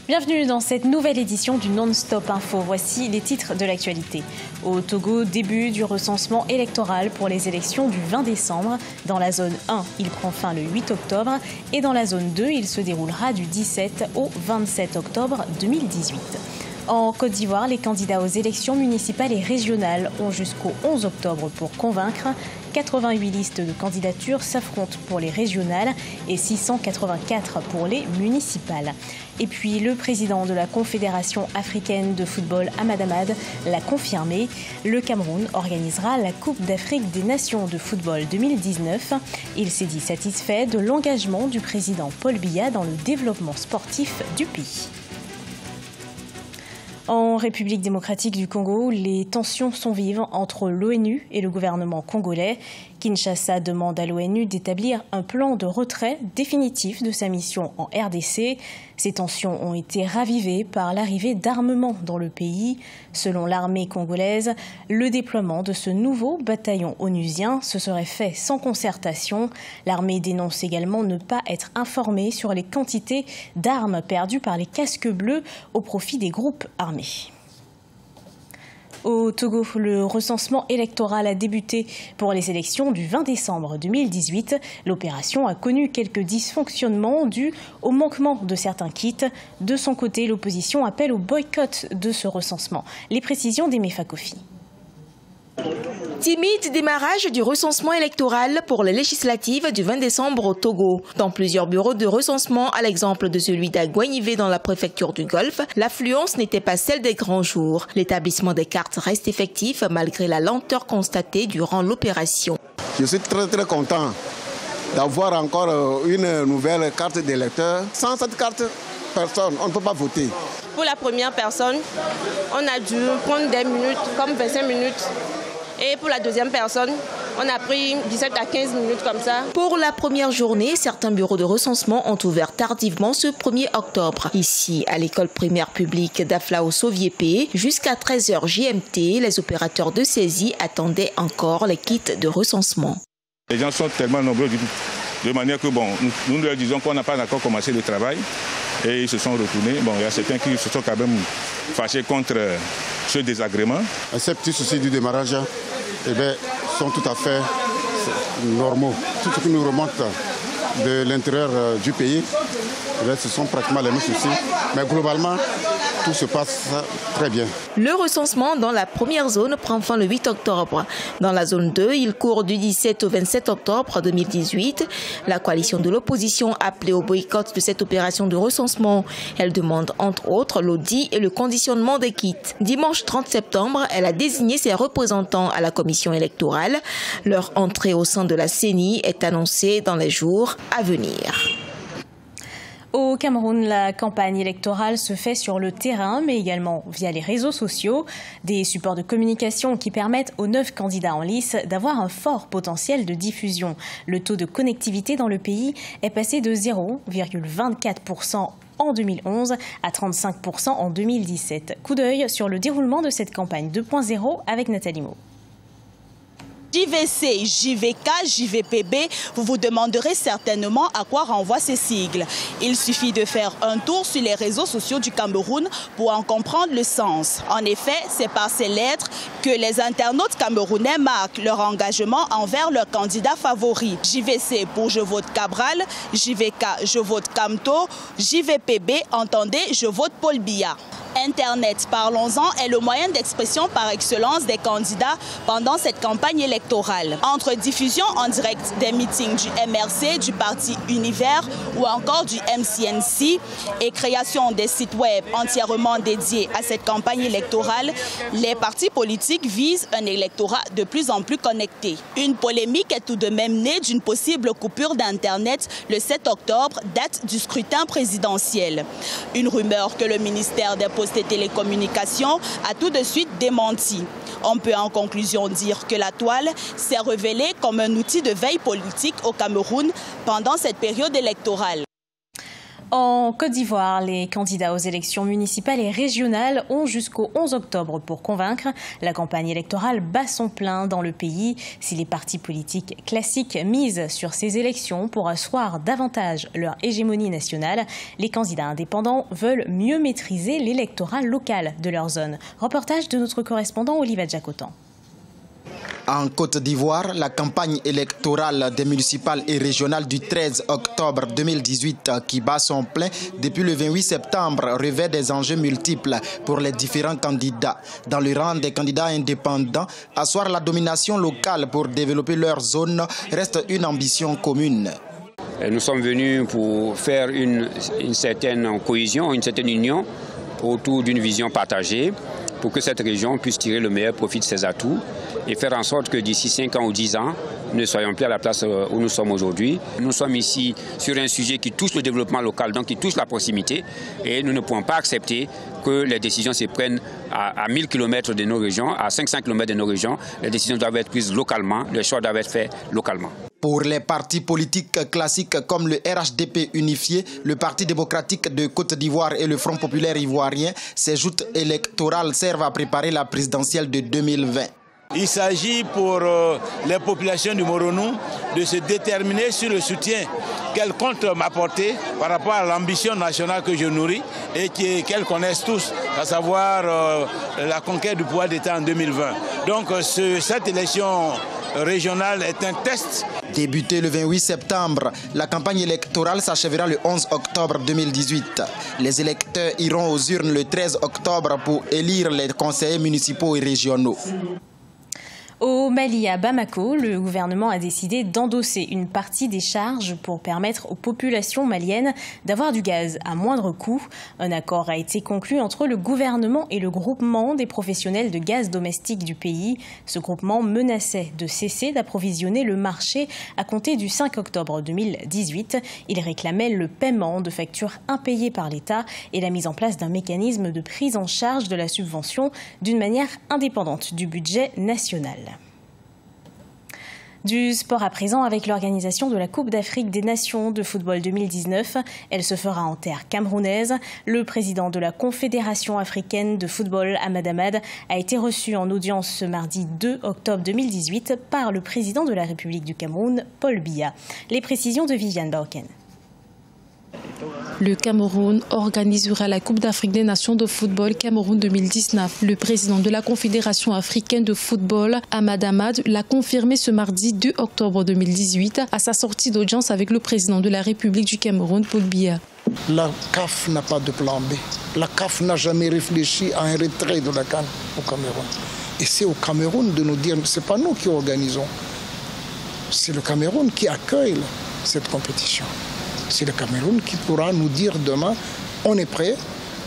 Bienvenue dans cette nouvelle édition du Non-Stop Info. Voici les titres de l'actualité. Au Togo, début du recensement électoral pour les élections du 20 décembre. Dans la zone 1, il prend fin le 8 octobre et dans la zone 2, il se déroulera du 17 au 27 octobre 2018. En Côte d'Ivoire, les candidats aux élections municipales et régionales ont jusqu'au 11 octobre pour convaincre. 88 listes de candidatures s'affrontent pour les régionales et 684 pour les municipales. Et puis le président de la Confédération africaine de football, Ahmad Ahmad, l'a confirmé. Le Cameroun organisera la Coupe d'Afrique des Nations de football 2019. Il s'est dit satisfait de l'engagement du président Paul Biya dans le développement sportif du pays. En République démocratique du Congo, les tensions sont vives entre l'ONU et le gouvernement congolais. Kinshasa demande à l'ONU d'établir un plan de retrait définitif de sa mission en RDC. Ces tensions ont été ravivées par l'arrivée d'armements dans le pays. Selon l'armée congolaise, le déploiement de ce nouveau bataillon onusien se serait fait sans concertation. L'armée dénonce également ne pas être informée sur les quantités d'armes perdues par les casques bleus au profit des groupes armés. Au Togo, le recensement électoral a débuté pour les élections du 20 décembre 2018. L'opération a connu quelques dysfonctionnements dus au manquement de certains kits. De son côté, l'opposition appelle au boycott de ce recensement. Les précisions d'Aimé Fakofi. Timide démarrage du recensement électoral pour les législatives du 20 décembre au Togo. Dans plusieurs bureaux de recensement, à l'exemple de celui d'Aguanivé dans la préfecture du Golfe, l'affluence n'était pas celle des grands jours. L'établissement des cartes reste effectif malgré la lenteur constatée durant l'opération. Je suis très content d'avoir encore une nouvelle carte d'électeur. Sans cette carte, personne, on ne peut pas voter. Pour la première personne, on a dû prendre des minutes, comme 25 minutes. Et pour la deuxième personne, on a pris 17 à 15 minutes comme ça. Pour la première journée, certains bureaux de recensement ont ouvert tardivement ce 1er octobre. Ici, à l'école primaire publique d'Aflao-Soviépé, jusqu'à 13h GMT, les opérateurs de saisie attendaient encore les kits de recensement. Les gens sont tellement nombreux de manière que nous leur disons qu'on n'a pas encore commencé le travail. Et ils se sont retournés. Il y a certains qui se sont quand même fâchés contre ce désagrément. Ces petits soucis du démarrage sont tout à fait normaux. Tout ce qui nous remonte de l'intérieur du pays, ce sont pratiquement les mêmes soucis. Mais globalement, tout se passe très bien. Le recensement dans la première zone prend fin le 8 octobre. Dans la zone 2, il court du 17 au 27 octobre 2018. La coalition de l'opposition a appelé au boycott de cette opération de recensement. Elle demande entre autres l'audit et le conditionnement des kits. Dimanche 30 septembre, elle a désigné ses représentants à la commission électorale. Leur entrée au sein de la CENI est annoncée dans les jours à venir. Au Cameroun, la campagne électorale se fait sur le terrain, mais également via les réseaux sociaux. Des supports de communication qui permettent aux 9 candidats en lice d'avoir un fort potentiel de diffusion. Le taux de connectivité dans le pays est passé de 0,24% en 2011 à 35% en 2017. Coup d'œil sur le déroulement de cette campagne 2.0 avec Nathalie Mo. JVC, JVK, JVPB, vous vous demanderez certainement à quoi renvoient ces sigles. Il suffit de faire un tour sur les réseaux sociaux du Cameroun pour en comprendre le sens. En effet, c'est par ces lettres que les internautes camerounais marquent leur engagement envers leur candidat favori. JVC pour Je vote Cabral, JVK Je vote Camto, JVPB entendez Je vote Paul Biya. Internet, parlons-en, est le moyen d'expression par excellence des candidats pendant cette campagne électorale. Entre diffusion en direct des meetings du MRC, du parti Univers ou encore du MCNC et création des sites web entièrement dédiés à cette campagne électorale, les partis politiques visent un électorat de plus en plus connecté. Une polémique est tout de même née d'une possible coupure d'Internet le 7 octobre, date du scrutin présidentiel. Une rumeur que le ministère des Postes et Télécommunications a tout de suite démenti. On peut en conclusion dire que la toile s'est révélée comme un outil de veille politique au Cameroun pendant cette période électorale. En Côte d'Ivoire, les candidats aux élections municipales et régionales ont jusqu'au 11 octobre pour convaincre. La campagne électorale bat son plein dans le pays. Si les partis politiques classiques misent sur ces élections pour asseoir davantage leur hégémonie nationale, les candidats indépendants veulent mieux maîtriser l'électorat local de leur zone. Reportage de notre correspondant Oliva Jacotan. En Côte d'Ivoire, la campagne électorale des municipales et régionales du 13 octobre 2018 qui bat son plein depuis le 28 septembre revêt des enjeux multiples pour les différents candidats. Dans le rang des candidats indépendants, asseoir la domination locale pour développer leur zone reste une ambition commune. Nous sommes venus pour faire une certaine cohésion, une certaine union autour d'une vision partagée pour que cette région puisse tirer le meilleur profit de ses atouts et faire en sorte que d'ici 5 ans ou 10 ans, nous ne soyons plus à la place où nous sommes aujourd'hui. Nous sommes ici sur un sujet qui touche le développement local, donc qui touche la proximité, et nous ne pouvons pas accepter que les décisions se prennent à 1000 km de nos régions, à 500 km de nos régions. Les décisions doivent être prises localement, les choix doivent être faits localement. Pour les partis politiques classiques comme le RHDP unifié, le Parti démocratique de Côte d'Ivoire et le Front populaire ivoirien, ces joutes électorales servent à préparer la présidentielle de 2020. Il s'agit pour les populations du Moronou de se déterminer sur le soutien qu'elles comptent m'apporter par rapport à l'ambition nationale que je nourris et qu'elles connaissent tous, à savoir la conquête du pouvoir d'État en 2020. Donc cette élection régionale est un test. Débutée le 28 septembre, la campagne électorale s'achèvera le 11 octobre 2018. Les électeurs iront aux urnes le 13 octobre pour élire les conseillers municipaux et régionaux. Au Mali, à Bamako, le gouvernement a décidé d'endosser une partie des charges pour permettre aux populations maliennes d'avoir du gaz à moindre coût. Un accord a été conclu entre le gouvernement et le groupement des professionnels de gaz domestique du pays. Ce groupement menaçait de cesser d'approvisionner le marché à compter du 5 octobre 2018. Il réclamait le paiement de factures impayées par l'État et la mise en place d'un mécanisme de prise en charge de la subvention d'une manière indépendante du budget national. Du sport à présent avec l'organisation de la Coupe d'Afrique des Nations de football 2019. Elle se fera en terre camerounaise. Le président de la Confédération africaine de football, Ahmad Ahmad, a été reçu en audience ce mardi 2 octobre 2018 par le président de la République du Cameroun, Paul Biya. Les précisions de Viviane Bauken. Le Cameroun organisera la Coupe d'Afrique des Nations de football Cameroun 2019. Le président de la Confédération africaine de football, Ahmad Ahmad, l'a confirmé ce mardi 2 octobre 2018 à sa sortie d'audience avec le président de la République du Cameroun, Paul Biya. La CAF n'a pas de plan B. La CAF n'a jamais réfléchi à un retrait de la CAN au Cameroun. Et c'est au Cameroun de nous dire, ce n'est pas nous qui organisons. C'est le Cameroun qui accueille cette compétition. C'est le Cameroun qui pourra nous dire demain, on est prêt.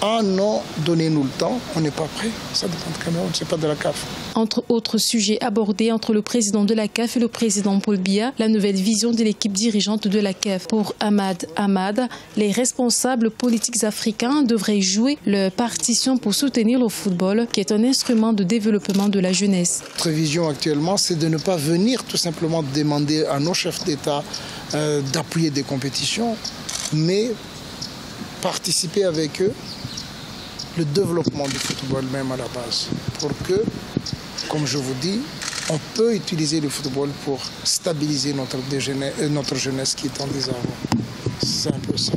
Ah non, donnez-nous le temps, on n'est pas prêt. Ça dépend du Cameroun, ce n'est pas de la CAF. Entre autres sujets abordés entre le président de la CAF et le président Paul Biya, la nouvelle vision de l'équipe dirigeante de la CAF. Pour Ahmad Ahmad, les responsables politiques africains devraient jouer leur partition pour soutenir le football, qui est un instrument de développement de la jeunesse. Notre vision actuellement, c'est de ne pas venir tout simplement demander à nos chefs d'État d'appuyer des compétitions, mais participer avec eux le développement du football même à la base, pour que, comme je vous dis, on peut utiliser le football pour stabiliser notre jeunesse qui est en désarroi. C'est un peu ça.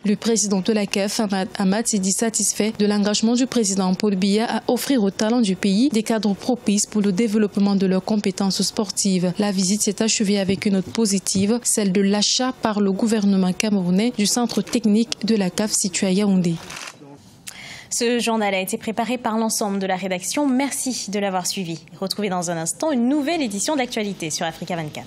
Le président de la CAF, Ahmad Ahmad, s'est dit satisfait de l'engagement du président Paul Biya à offrir aux talents du pays des cadres propices pour le développement de leurs compétences sportives. La visite s'est achevée avec une note positive, celle de l'achat par le gouvernement camerounais du centre technique de la CAF situé à Yaoundé. Ce journal a été préparé par l'ensemble de la rédaction. Merci de l'avoir suivi. Retrouvez dans un instant une nouvelle édition de l'actualité sur Africa 24.